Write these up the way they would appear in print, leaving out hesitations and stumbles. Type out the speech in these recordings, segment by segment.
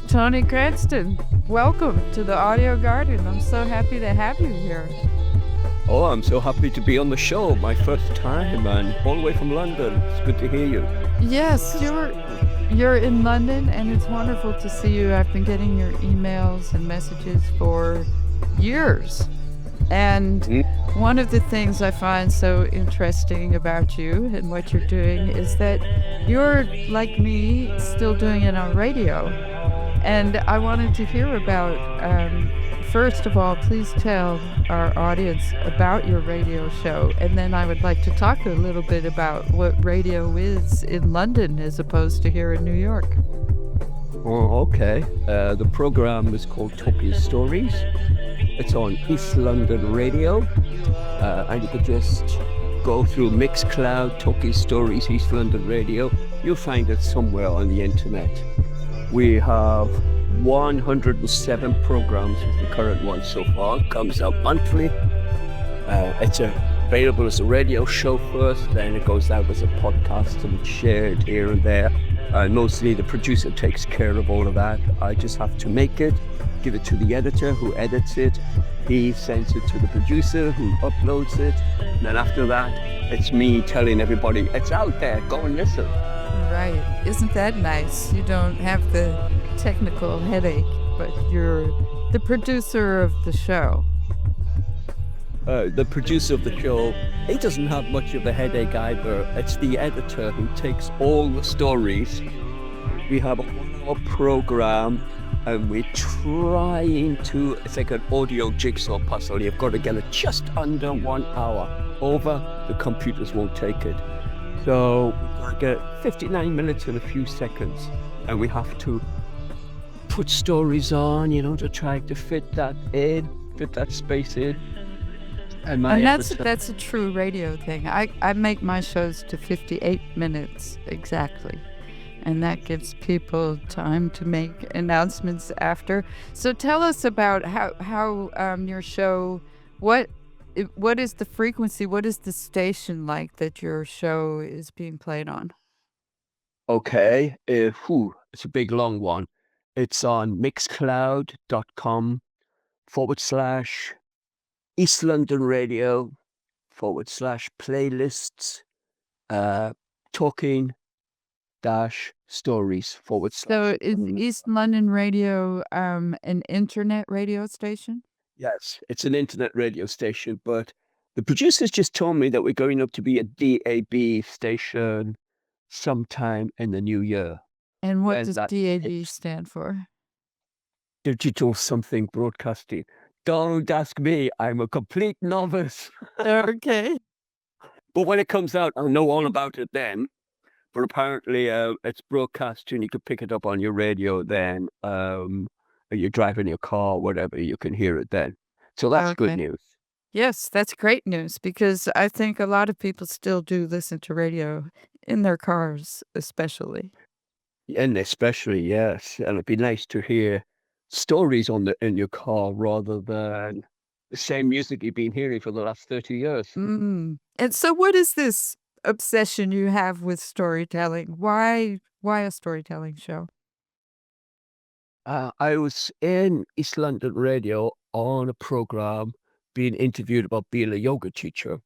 Tony Cranston, welcome to the Audio Garden. I'm so happy to have you here. Oh, I'm so happy to be on the show. My first time, and all the way from London. It's good to hear you. Yes, you're in London, and it's wonderful to see you. I've been getting your emails and messages for years. And one of the things I find so interesting about you and what you're doing is that you're, like me, still doing it on radio. And I wanted to hear about, first of all, please tell our audience about your radio show. And then I would like to talk a little bit about what radio is in London as opposed to here in New York. Oh, okay. The program is called Talking Stories. It's on East London Radio. And you could just go through Mixcloud, Talking Stories, East London Radio. You'll find it somewhere on the internet. We have 107 programs with the current one so far. It comes out monthly. It's available as a radio show first, then it goes out as a podcast and shared here and there. Mostly the producer takes care of all of that. I just have to make it, give it to the editor who edits it. He sends it to the producer who uploads it. And then after that, it's me telling everybody, it's out there, go and listen. Right. Isn't that nice? You don't have the technical headache, but you're the producer of the show. The producer of the show, he doesn't have much of a headache either. It's the editor who takes all the stories. We have a 1 hour program and we're trying to, it's like an audio jigsaw puzzle. You've got to get it just under 1 hour. Over, the computers won't take it. So we've got to get 59 minutes and a few seconds. And we have to put stories on, to try to fit that space in. And that's a true radio thing. I make my shows to 58 minutes exactly. And that gives people time to make announcements after. So tell us about how your show, what is the frequency, what is the station like that your show is being played on? Okay, it's a big long one. It's on mixcloud.com/East London Radio /playlists talking stories / So is East London Radio an internet radio station? Yes, it's an internet radio station, but the producers just told me that we're going up to be a DAB station sometime in the new year. And what And does that DAB hits stand for? Digital Something Broadcasting. Don't ask me, I'm a complete novice. Okay. But when it comes out, I'll know all about it then. But apparently it's broadcast and you can pick it up on your radio then. You're driving your car, whatever, you can hear it then. So that's good Okay. news. Yes, that's great news because I think a lot of people still do listen to radio in their cars, especially. And especially, yes. And it'd be nice to hear stories in your car rather than the same music you've been hearing for the last 30 years. And so what is this obsession you have with storytelling? Why a storytelling show? I was in East London Radio on a program being interviewed about being a yoga teacher.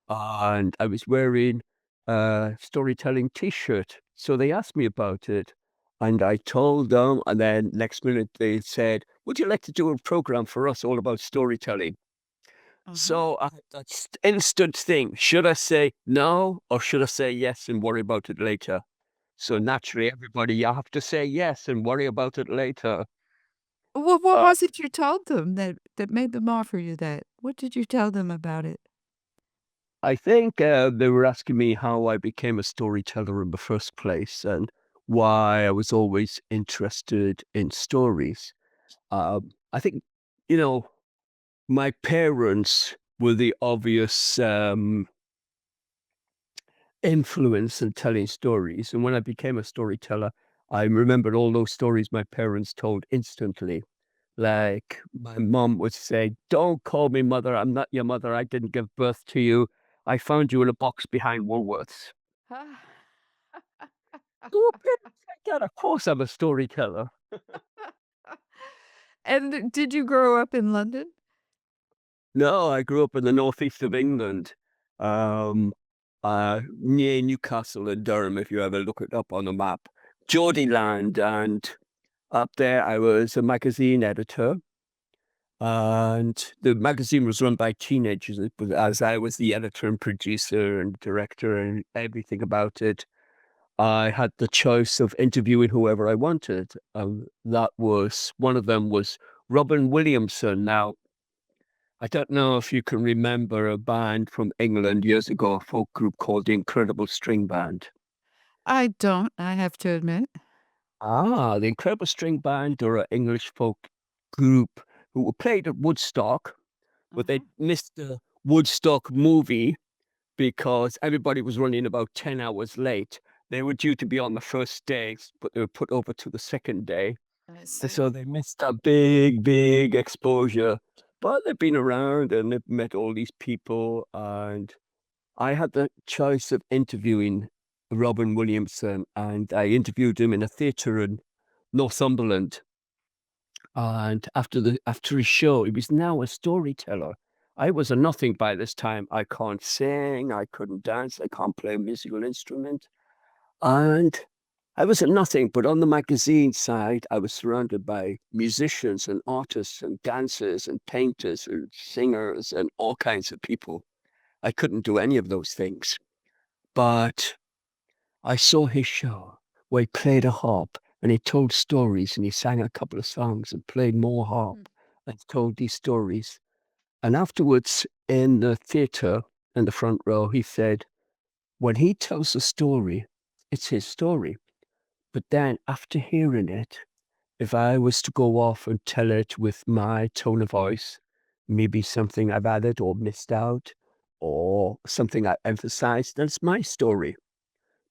And I was wearing a storytelling t-shirt. So they asked me about it and I told them, and then next minute they said, would you like to do a program for us all about storytelling? So I had that instant thing, should I say no or should I say yes and worry about it later? So naturally, everybody, you have to say yes and worry about it later. Well, what Uh, was it you told them that made them offer you that? What did you tell them about it? I think they were asking me how I became a storyteller in the first place and why I was always interested in stories. I think, my parents were the obvious influence in telling stories. And when I became a storyteller, I remembered all those stories my parents told instantly. Like my mom would say, don't call me mother. I'm not your mother. I didn't give birth to you. I found you in a box behind Woolworths. Oh, God, of course I'm a storyteller. And did you grow up in London? No, I grew up in the northeast of England, um, near Newcastle and Durham, if you ever look it up on the map. Geordieland, and up there I was a magazine editor, and the magazine was run by teenagers, but as I was the editor and producer and director and everything about it, I had the choice of interviewing whoever I wanted. That was one of them was Robin Williamson. Now, I don't know if you can remember a band from England years ago, a folk group called the Incredible String Band. I don't, I have to admit. The Incredible String Band are an English folk group who were played at Woodstock, but they Uh-huh. missed the Woodstock movie because everybody was running about 10 hours late. They were due to be on the first day, but they were put over to the second day. I And see. so they missed a big, big exposure. But they've been around and they've met all these people. And I had the choice of interviewing Robin Williamson, and I interviewed him in a theatre in Northumberland. And after his show, he was now a storyteller. I was a nothing by this time. I can't sing, I couldn't dance, I can't play a musical instrument. And I was a nothing, but on the magazine side, I was surrounded by musicians and artists and dancers and painters and singers and all kinds of people. I couldn't do any of those things. But I saw his show where he played a harp and he told stories and he sang a couple of songs and played more Hmm. harp and told these stories. And afterwards in the theatre in the front row, he said, when he tells a story, it's his story. But then after hearing it, if I was to go off and tell it with my tone of voice, maybe something I've added or missed out or something I emphasized, then it's my story.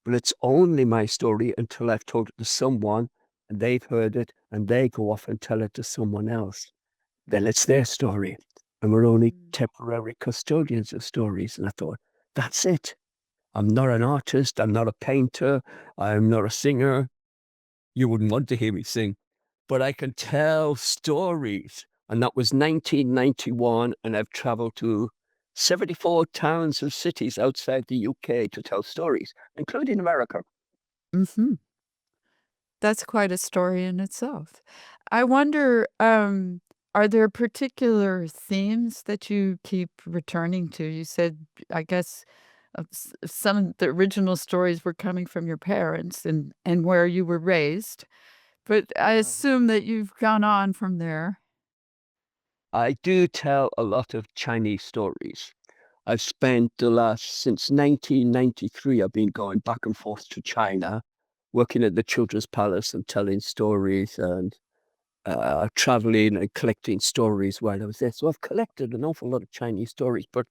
But it's only my story until I've told it to someone and they've heard it and they go off and tell it to someone else. Then it's their story. And we're only Mm. temporary custodians of stories. And I thought, that's it. I'm not an artist. I'm not a painter. I'm not a singer. You wouldn't want to hear me sing, but I can tell stories. And that was 1991. And I've traveled to 74 towns and cities outside the UK to tell stories, including America. Mhm. That's quite a story in itself. I wonder, are there particular themes that you keep returning to? You said, I guess, some of the original stories were coming from your parents and where you were raised, but I Yeah. assume that you've gone on from there. I do tell a lot of Chinese stories. I've spent since 1993, I've been going back and forth to China, working at the Children's Palace and telling stories and traveling and collecting stories while I was there. So I've collected an awful lot of Chinese stories, but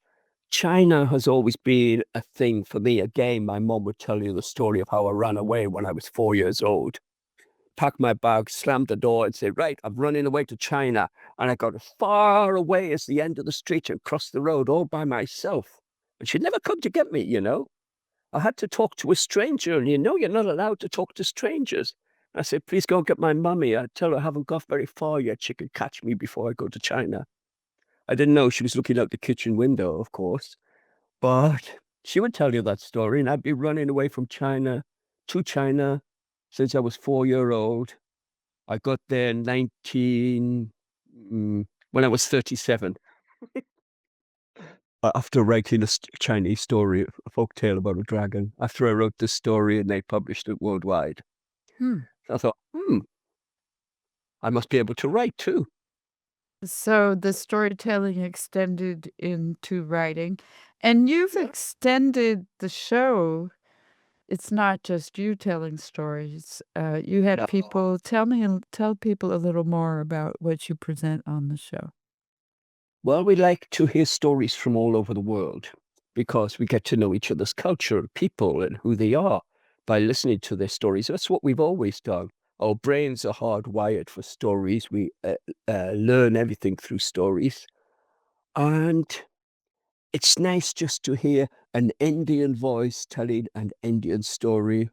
China has always been a thing for me. Again, my mom would tell you the story of how I ran away when I was 4 years old, packed my bag, slammed the door, and said, right, I'm running away to China. And I got as far away as the end of the street and crossed the road all by myself. And she'd never come to get me, you know. I had to talk to a stranger, and you know you're not allowed to talk to strangers. I said, please go get my mummy. I tell her I haven't got very far yet. She can catch me before I go to China. I didn't know she was looking out the kitchen window, of course, but she would tell you that story, and I'd be running away from China to China since I was 4 year old. I got there in when I was 37. After writing a Chinese story, a folk tale about a dragon, after I wrote this story and they published it worldwide, Hmm. I thought, I must be able to write too. So the storytelling extended into writing, and you've Yeah. extended the show. It's not just you telling stories. You had No. people tell people a little more about what you present on the show. Well, we like to hear stories from all over the world because we get to know each other's culture, people, and who they are by listening to their stories. That's what we've always done. Our brains are hardwired for stories. We learn everything through stories. And it's nice just to hear an Indian voice telling an Indian story,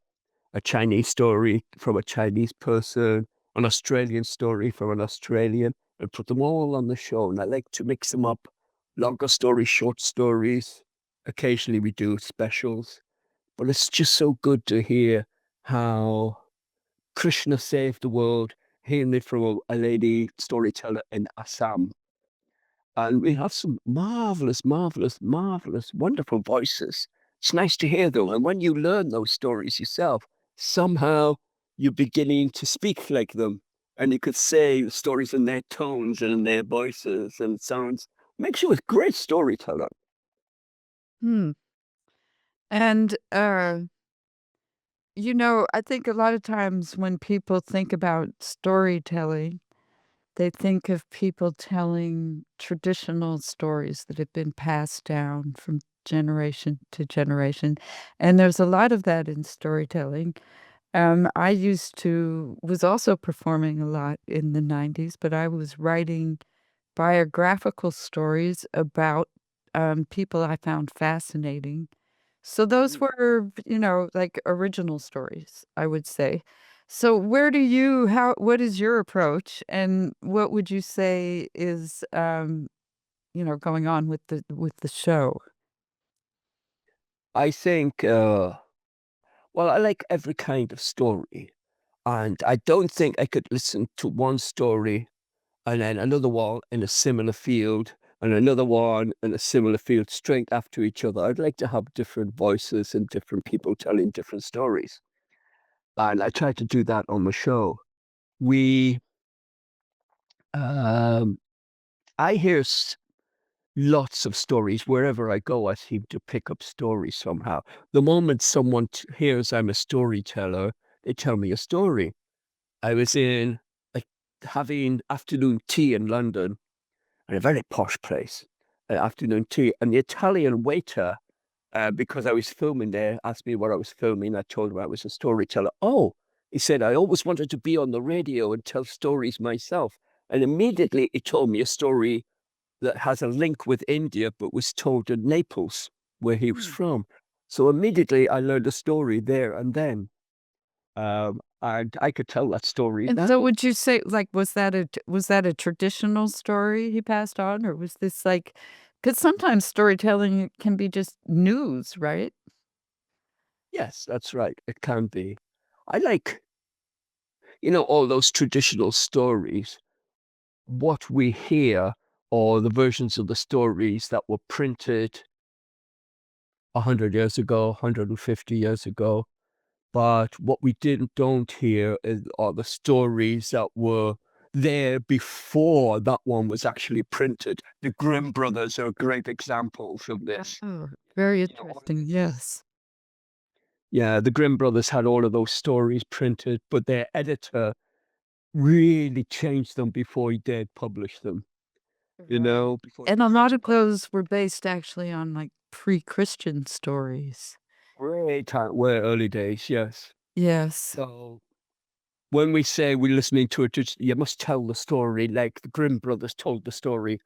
a Chinese story from a Chinese person, an Australian story from an Australian, and put them all on the show. And I like to mix them up, longer stories, short stories. Occasionally we do specials, but it's just so good to hear how Krishna saved the world, hearing it from a lady storyteller in Assam. And we have some marvelous, marvelous, marvelous, wonderful voices. It's nice to hear them. And when you learn those stories yourself, somehow you're beginning to speak like them. And you could say the stories in their tones and in their voices and sounds. Makes you a great storyteller. Hmm. And, I think a lot of times when people think about storytelling, they think of people telling traditional stories that have been passed down from generation to generation. And there's a lot of that in storytelling. I was also performing a lot in the 90s, but I was writing biographical stories about people I found fascinating. So those were, like original stories, I would say. So what is your approach and what would you say is, going on with the show? I think, well, I like every kind of story. And I don't think I could listen to one story and then another one in a similar field and another one in a similar field straight after each other. I'd like to have different voices and different people telling different stories. And I try to do that on the show. We, um, I hear lots of stories wherever I go. I seem to pick up stories somehow. The moment someone hears I'm a storyteller, they tell me a story. I was in like having afternoon tea in London in a very posh place, afternoon tea, and the Italian waiter, because I was filming there, asked me what I was filming. I told him I was a storyteller. Oh, he said, I always wanted to be on the radio and tell stories myself. And immediately he told me a story that has a link with India, but was told in Naples, where he was Hmm. from. So immediately I learned a story there and then. And I could tell that story And now. so would you say, like, was that a traditional story he passed on, or was this like, because sometimes storytelling can be just news, right? Yes, that's right. It can be. I like, all those traditional stories. What we hear are the versions of the stories that were printed 100 years ago, 150 years ago. But what we don't hear are the stories that were there before that one was actually printed. The Grimm brothers are great examples of this. Oh, very All of interesting, this. yes. Yeah, the Grimm brothers had all of those stories printed, but their editor really changed them before he dared publish them, Right. before he And a lot of decided those were based actually on, like, pre-Christian stories. way time, way early days, yes. Yes. So when we say we're listening to it, you must tell the story like the Grimm brothers told the story.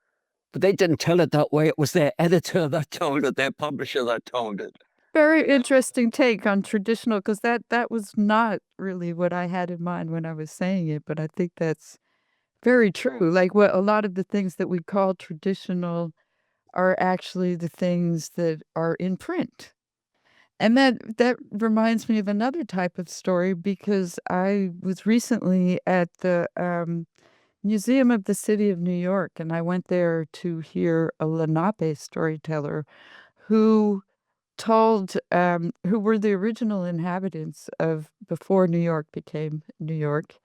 But they didn't tell it that way. It was their editor that told it, their publisher that told it. Very interesting take on traditional, because that was not really what I had in mind when I was saying it, but I think that's very Oh, true. Like, what a lot of the things that we call traditional are actually the things that are in print. And that reminds me of another type of story because I was recently at the, Museum of the City of New York, and I went there to hear a Lenape storyteller who who were the original inhabitants of before New York became New York.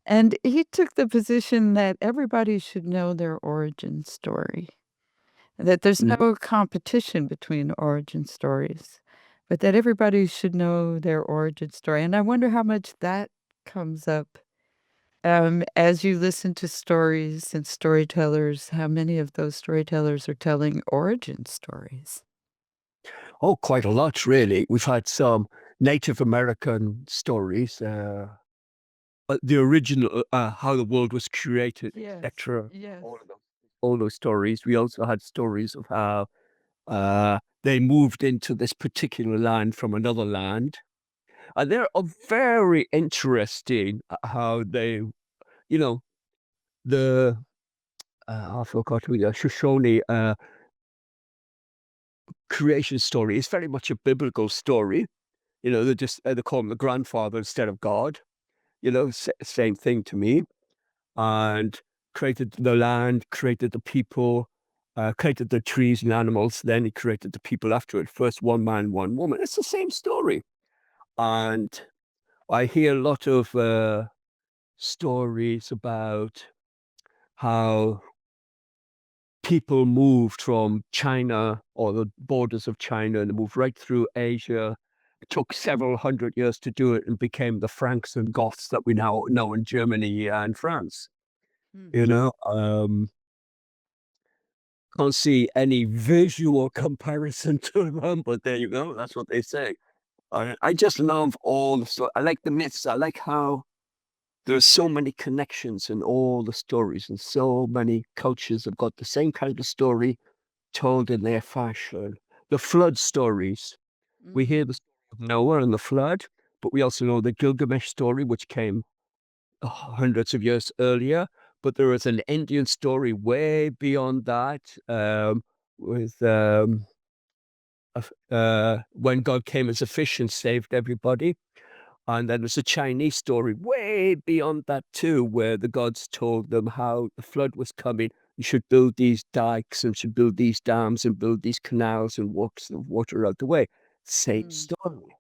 And he took the position that everybody should know their origin story, that there's mhm. no competition between origin stories, but that everybody should know their origin story. And I wonder how much that comes up as you listen to stories and storytellers, how many of those storytellers are telling origin stories? Oh, quite a lot, really. We've had some Native American stories, the original, how the world was created, Yes, etc. yes. All those stories. We also had stories of how they moved into this particular land from another land. And they're very interesting how they, you know, the, I forgot who the Shoshone creation story is very much a biblical story. They're just, they call him the grandfather instead of God, same thing to me. And created the land, created the people, created the trees and animals. Then he created the people after it. First, one man, one woman. It's the same story. And I hear a lot of stories about how people moved from China or the borders of China and moved right through Asia. It took several hundred years to do it and became the Franks and Goths that we now know in Germany and France. Hmm. Can't see any visual comparison to them, but there you go. That's what they say. I just love all the story. I like the myths. I like how there's so many connections in all the stories, and so many cultures have got the same kind of story told in their fashion. The flood stories. We hear Mm. the story of Noah and the flood, but we also know the Gilgamesh story, which came hundreds of years earlier. But there is an Indian story way beyond that, with when God came as a fish and saved everybody. And then there's a Chinese story way beyond that too, where the gods told them how the flood was coming. You should build these dikes and should build these dams and build these canals and walk the water out the way. Same Mm. story.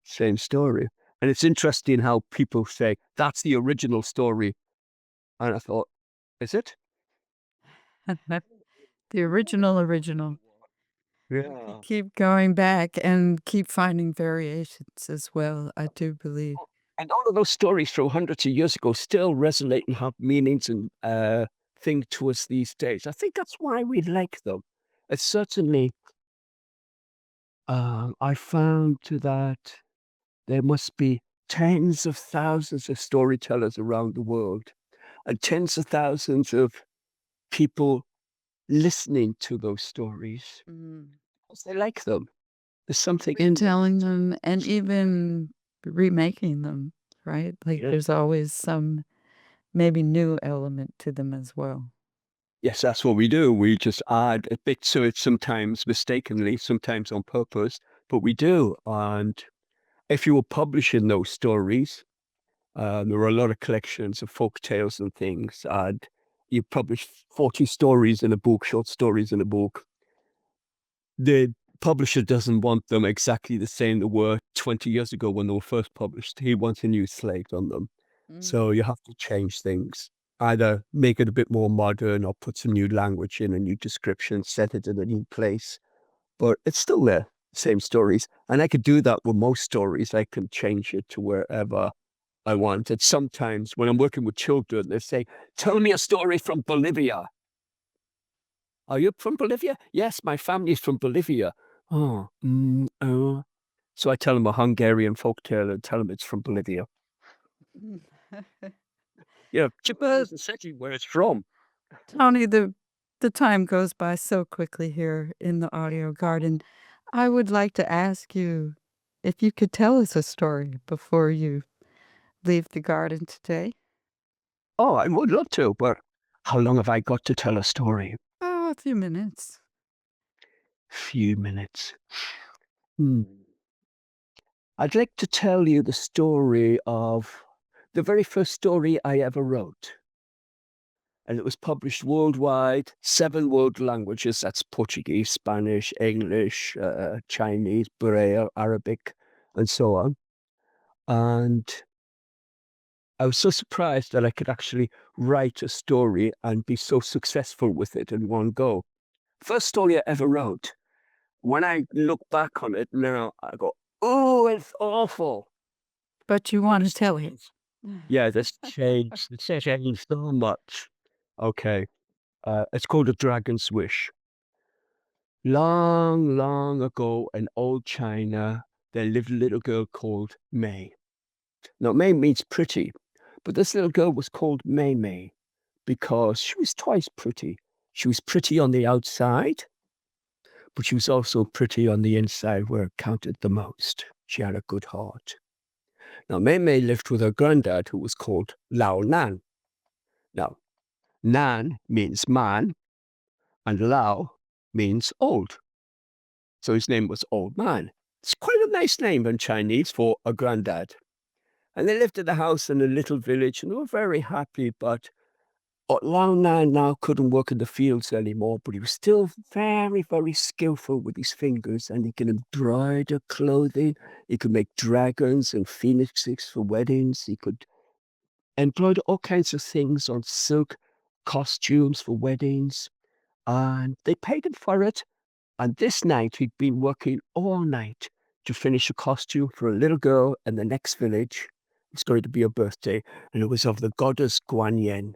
Same story. And it's interesting how people say that's the original story. And I thought, is it? The original. You could Yeah. keep going back and keep finding variations as well, I do believe. And all of those stories from hundreds of years ago still resonate and have meanings and thing to us these days. I think that's why we like them. It's certainly, I found that there must be tens of thousands of storytellers around the world and tens of thousands of people listening to those stories Mm. because they like them. There's something in them. Retelling them and even remaking them, right? Like Yeah. there's always some maybe new element to them as well. Yes, that's what we do. We just add a bit to it, sometimes mistakenly, sometimes on purpose, but we do. And if you were publishing those stories, there were a lot of collections of folk tales and things, and you publish 40 stories in a book, short stories in a book. The publisher doesn't want them exactly the same they were 20 years ago when they were first published. He wants a new slate on them. So Mm. you have to change things, either make it a bit more modern or put some new language in, a new description, set it in a new place. But it's still there, same stories. And I could do that with most stories. I can change it to wherever I want. And sometimes when I'm working with children, they say, tell me a story from Bolivia. Are you from Bolivia? Yes, my family's from Bolivia. Oh, oh. So I tell them a Hungarian folktale and tell them it's from Bolivia. Yeah, Japan But is essentially where it's from. Tony, the time goes by so quickly here in the audio garden. I would like to ask you if you could tell us a story before you leave the garden today. Oh, I would love to, but how long have I got to tell a story? Oh, a few minutes. Few minutes. Hmm. I'd like to tell you the story of the very first story I ever wrote. And it was published worldwide, 7 world languages. That's Portuguese, Spanish, English, Chinese, Braille, Arabic, and so on. And I was so surprised that I could actually write a story and be so successful with it in one go. First story I ever wrote. When I look back on it now, I go, oh, it's awful. But you want to tell it. Yeah, that's changed. It's changed so much. Okay. It's called A Dragon's Wish. Long, long ago in old China, there lived a little girl called Mei. Now, Mei means pretty, but this little girl was called Mei Mei because she was twice pretty. She was pretty on the outside, but she was also pretty on the inside where it counted the most. She had a good heart. Now, Mei Mei lived with her granddad, who was called Lao Nan. Now, Nan means man, and Lao means old. So his name was Old Man. It's quite a nice name in Chinese for a granddad. And they lived in the house in a little village, and they were very happy, but Lao Nan now couldn't work in the fields anymore, but he was still very, very skillful with his fingers, and he could embroider clothing. He could make dragons and phoenixes for weddings. He could embroider all kinds of things on silk costumes for weddings, and they paid him for it. And this night, he'd been working all night to finish a costume for a little girl in the next village. It's going to be her birthday, and it was of the goddess Guan Yin,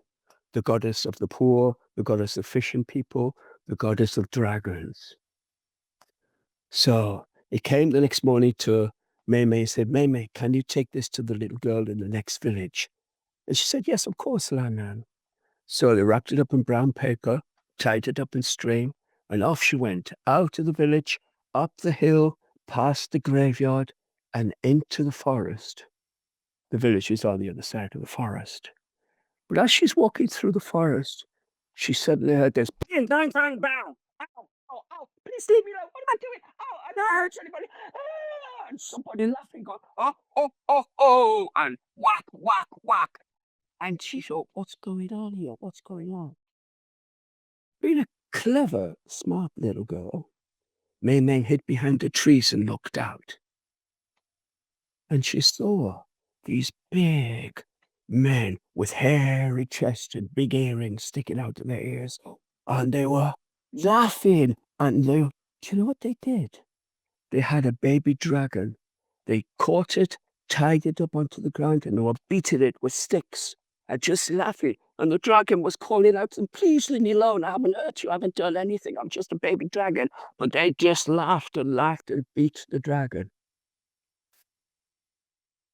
the goddess of the poor, the goddess of fishing people, the goddess of dragons. So he came the next morning to Mei Mei and said, Mei Mei, can you take this to the little girl in the next village? And she said, yes, of course, Lan. So they wrapped it up in brown paper, tied it up in string, and off she went, out of the village, up the hill, past the graveyard, and into the forest. The village is on the other side of the forest. But as she's walking through the forest, she suddenly heard this, bang, bang, bang, bang. Ow, ow, ow, please leave me alone. What am I doing? Oh, I don't hurt anybody. Ah, and somebody laughing, going, oh, oh, oh, oh, and whack, whack, whack. And she thought, what's going on here? What's going on? Being a clever, smart little girl, Mei Mei hid behind the trees and looked out. And she saw these big men with hairy chests and big earrings sticking out of their ears. And they were laughing. And do you know what they did? They had a baby dragon. They caught it, tied it up onto the ground, and they were beating it with sticks and just laughing. And the dragon was calling out to them, please leave me alone. I haven't hurt you. I haven't done anything. I'm just a baby dragon. But they just laughed and beat the dragon.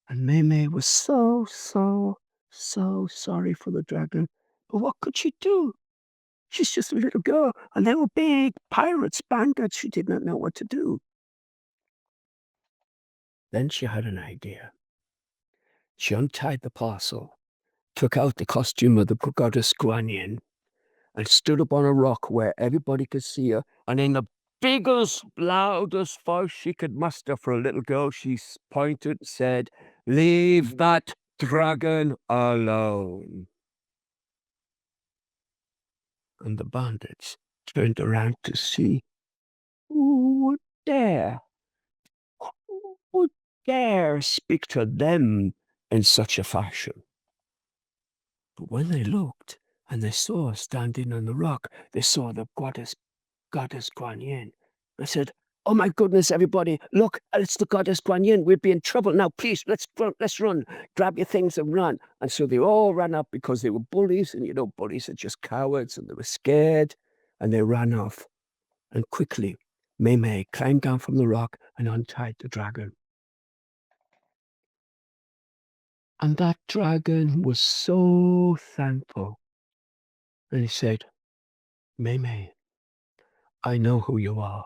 And Mei Mei was so sorry for the dragon. But what could she do? She's just a little girl, and they were big pirates, bandits. She did not know what to do. Then she had an idea. She untied the parcel, took out the costume of the goddess Guan Yin, and stood up on a rock where everybody could see her. And in the biggest, loudest voice she could muster for a little girl, she pointed and said, leave that dragon alone. And the bandits turned around to see who would dare speak to them in such a fashion. But when they looked and they saw her standing on the rock, they saw the goddess Guan Yin. They said, oh my goodness, everybody, look, it's the goddess Guan Yin. We'd be in trouble. Now, please, let's run. Grab your things and run. And so they all ran up because they were bullies. And, bullies are just cowards and they were scared. And they ran off. And quickly, Mei Mei climbed down from the rock and untied the dragon. And that dragon was so thankful. And he said, Mei Mei, I know who you are.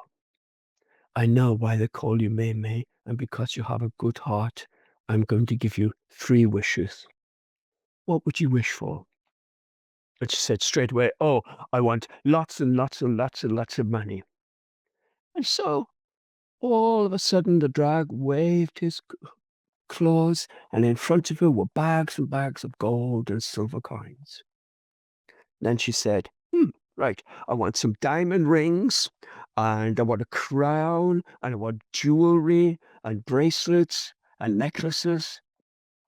I know why they call you Mei Mei, and because you have a good heart, I'm going to give you 3 wishes. What would you wish for? And she said straight away, oh, I want lots and lots and lots and lots of money. And so, all of a sudden, the dragon waved his claws, and in front of her were bags and bags of gold and silver coins. Then she said, right, I want some diamond rings, and I want a crown, and I want jewelry, and bracelets, and necklaces.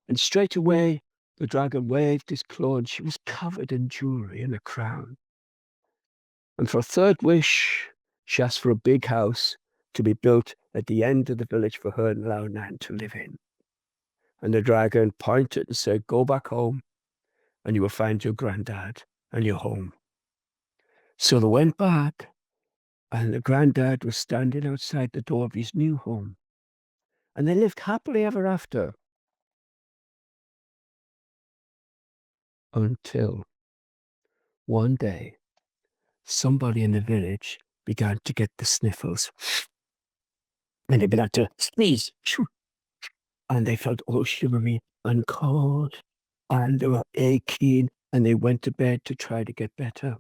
And straight away, the dragon waved his claw, and she was covered in jewelry and a crown. And for a 3rd wish, she asked for a big house to be built at the end of the village for her and Lao Nan to live in. And the dragon pointed and said, go back home, and you will find your granddad and your home. So they went back, and the granddad was standing outside the door of his new home. And they lived happily ever after. Until one day, somebody in the village began to get the sniffles. And they began to sneeze. and they felt all shivery and cold, and they were aching, and they went to bed to try to get better.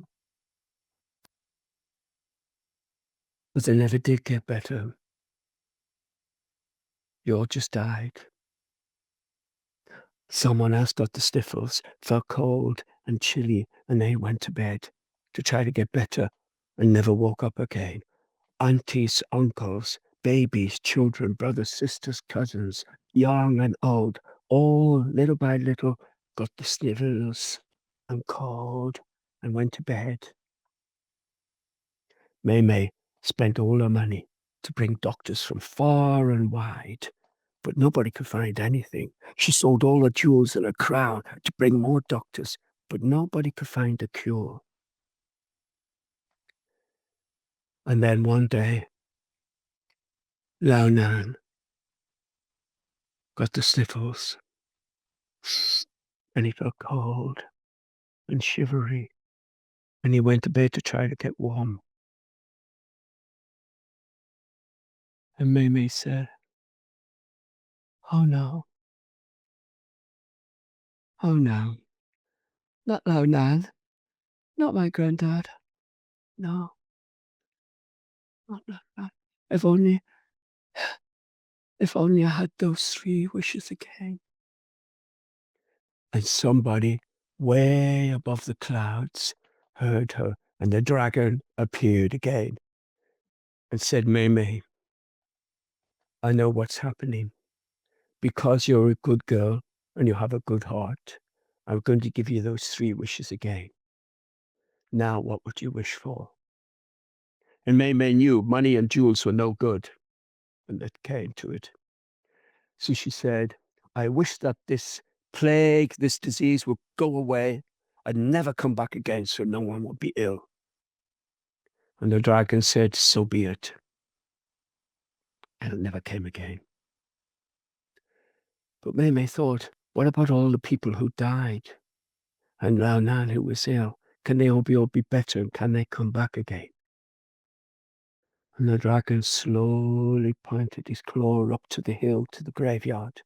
But they never did get better. You all just died. Someone else got the sniffles, felt cold and chilly, and they went to bed to try to get better and never woke up again. Aunties, uncles, babies, children, brothers, sisters, cousins, young and old, all little by little got the sniffles and cold and went to bed. Mei Mei spent all her money to bring doctors from far and wide, but nobody could find anything. She sold all her jewels and her crown to bring more doctors, but nobody could find a cure. And then one day, Lao Nan got the sniffles, and he felt cold and shivery, and he went to bed to try to get warm. And Mei Mei said, "Oh no, oh no, not Lao Nan, not my granddad, no, not Lao Nan. If only, if only I had those 3 wishes again." And somebody way above the clouds heard her, and the dragon appeared again and said, "Mei Mei, I know what's happening. Because you're a good girl and you have a good heart, I'm going to give you those 3 wishes again. Now, what would you wish for?" And Mei Mei knew money and jewels were no good when it came to it. So she said, "I wish that this plague, this disease would go away and never come back again so no one would be ill." And the dragon said, "So be it." And it never came again. But Mei Mei thought, what about all the people who died? And Lao Nan who was ill? Can they all be better, and can they come back again? And the dragon slowly pointed his claw up to the hill, to the graveyard.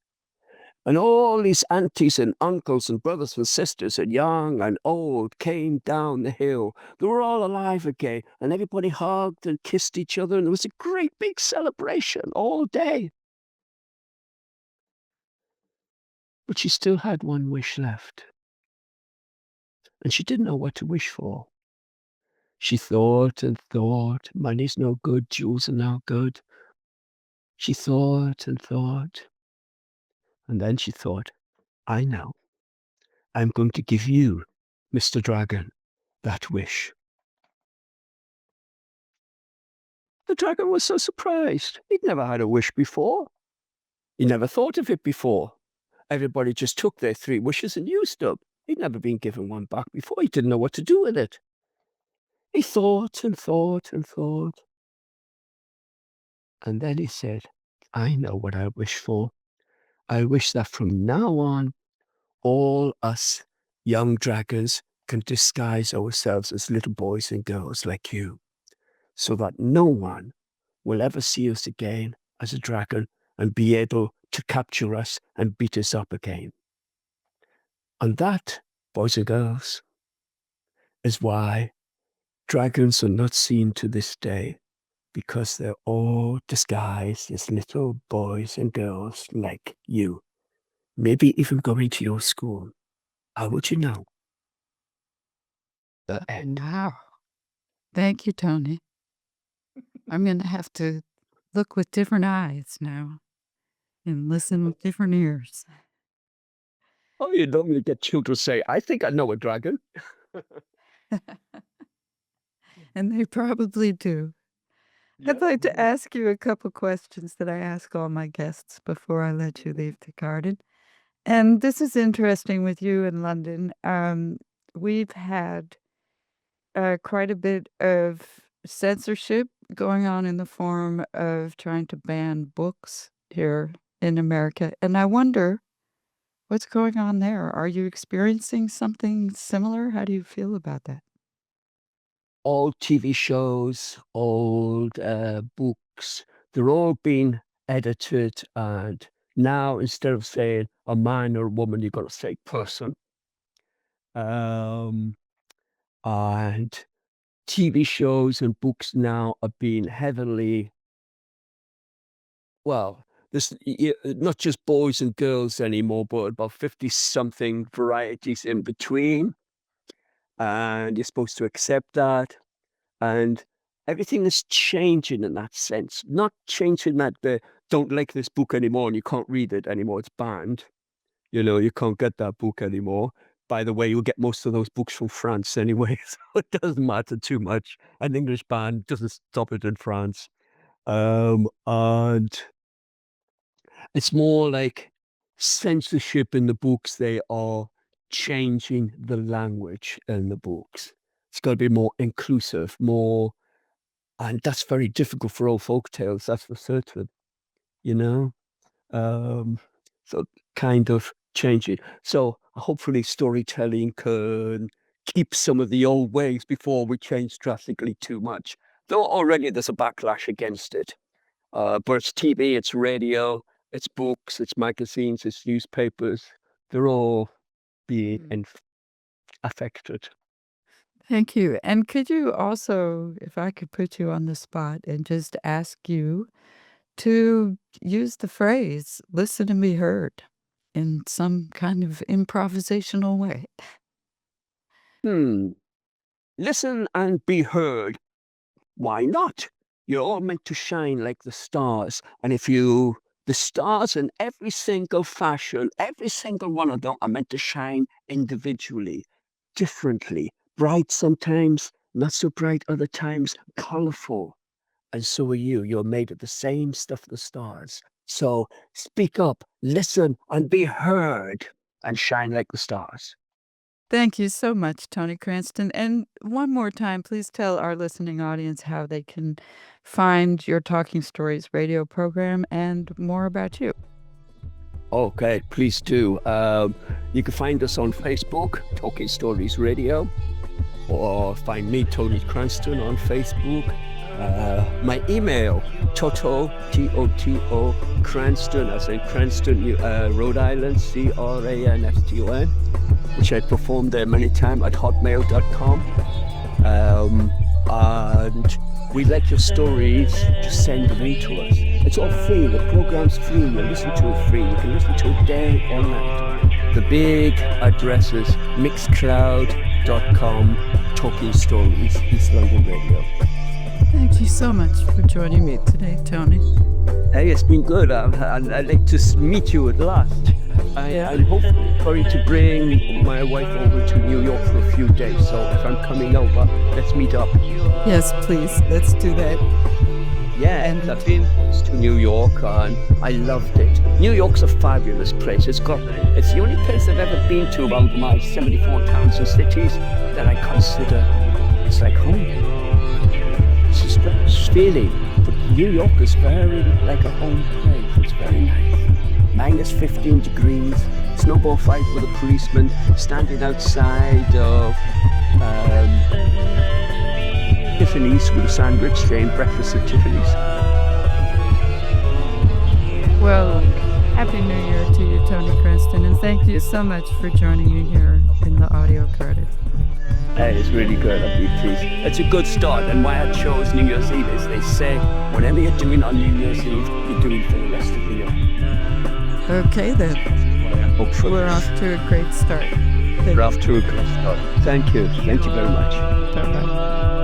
And all these aunties and uncles and brothers and sisters and young and old came down the hill. They were all alive again, and everybody hugged and kissed each other, and there was a great big celebration all day. But she still had one wish left, and she didn't know what to wish for. She thought and thought, money's no good, jewels are no good. She thought and thought, and then she thought, I know. I'm going to give you, Mr. Dragon, that wish. The dragon was so surprised. He'd never had a wish before. He never thought of it before. Everybody just took their 3 wishes and used them. He'd never been given one back before. He didn't know what to do with it. He thought and thought and thought. And then he said, I know what I wish for. I wish that from now on, all us young dragons can disguise ourselves as little boys and girls like you, so that no one will ever see us again as a dragon and be able to capture us and beat us up again. And that, boys and girls, is why dragons are not seen to this day, because they're all disguised as little boys and girls like you, maybe even going to your school. How would you know? The end. Wow. Thank you, Tony. I'm going to have to look with different eyes now and listen with different ears. Oh, you normally get children say, I think I know a dragon. And they probably do. I'd like to ask you a couple questions that I ask all my guests before I let you leave the garden. And this is interesting with you in London. We've had quite a bit of censorship going on in the form of trying to ban books here in America. And I wonder what's going on there. Are you experiencing something similar? How do you feel about that? Old TV shows, old books, they're all being edited and Now, instead of saying a man or a woman, you've got to say person. And TV shows and books now are being heavily, well, there's not just boys and girls anymore, but about 50-something varieties in between. And you're supposed to accept that. And everything is changing in that sense. Not changing that they don't like this book anymore and you can't read it anymore. It's banned. You can't get that book anymore. By the way, you'll get most of those books from France anyway, so it doesn't matter too much. An English ban doesn't stop it in France. And it's more like censorship in the books. They are changing the language in the books. It's got to be more inclusive, more, and that's very difficult for old folk tales, that's for certain, you know? So kind of changing. So hopefully storytelling can keep some of the old ways before we change drastically too much. Though already there's a backlash against it. But it's TV, it's radio, it's books, it's magazines, it's newspapers. They're all being affected. Thank you. And could you also, if I could put you on the spot and just ask you to use the phrase listen and be heard in some kind of improvisational way? Listen and be heard. Why not? You're all meant to shine like the stars. And the stars in every single fashion, every single one of them are meant to shine individually, differently. Bright sometimes, not so bright other times, colorful. And so are you. You're made of the same stuff, the stars. So speak up, listen, and be heard, and shine like the stars. Thank you so much, Tony Cranston. And one more time, please tell our listening audience how they can find your Talking Stories radio program and more about you. Okay, please do. You can find us on Facebook, Talking Stories Radio, or find me, Tony Cranston, on Facebook. My email, Toto, T-O-T-O, Cranston, as in Cranston, Rhode Island, C-R-A-N-S-T-O-N, which I performed there many times at hotmail.com. And we like your stories, just send them in to us. It's all free, the program's free, you listen to it free, you can listen to it day or night. The big addresses, mixcloud.com, Talking Stories, East London Radio. Thank you so much for joining me today, Tony. Hey, it's been good. I'd like to meet you at last. I'm hopefully going to bring my wife over to New York for a few days. So if I'm coming over, let's meet up. Yes, please. Let's do that. Yeah, and I've been to New York and I loved it. New York's a fabulous place. It's the only place I've ever been to about my 74 towns and cities that I consider it's like home. It's a strange feeling, but New York is very like a home place. It's very nice. Minus 15 degrees, snowball fight with a policeman, standing outside of Tiffany's with a sandwich saying breakfast at Tiffany's. Well, Happy New Year to you, Tony Cranston, and thank you so much for joining me here in the audio credit. Hey, it's really good. I'm really pleased. It's a good start, and why I chose New Year's Eve is they say whatever you're doing on New Year's Eve, you're doing for the rest of the year. Okay, then. We're off to a great start. We're off to a good start. Thank you. Thank you very much. Bye-bye.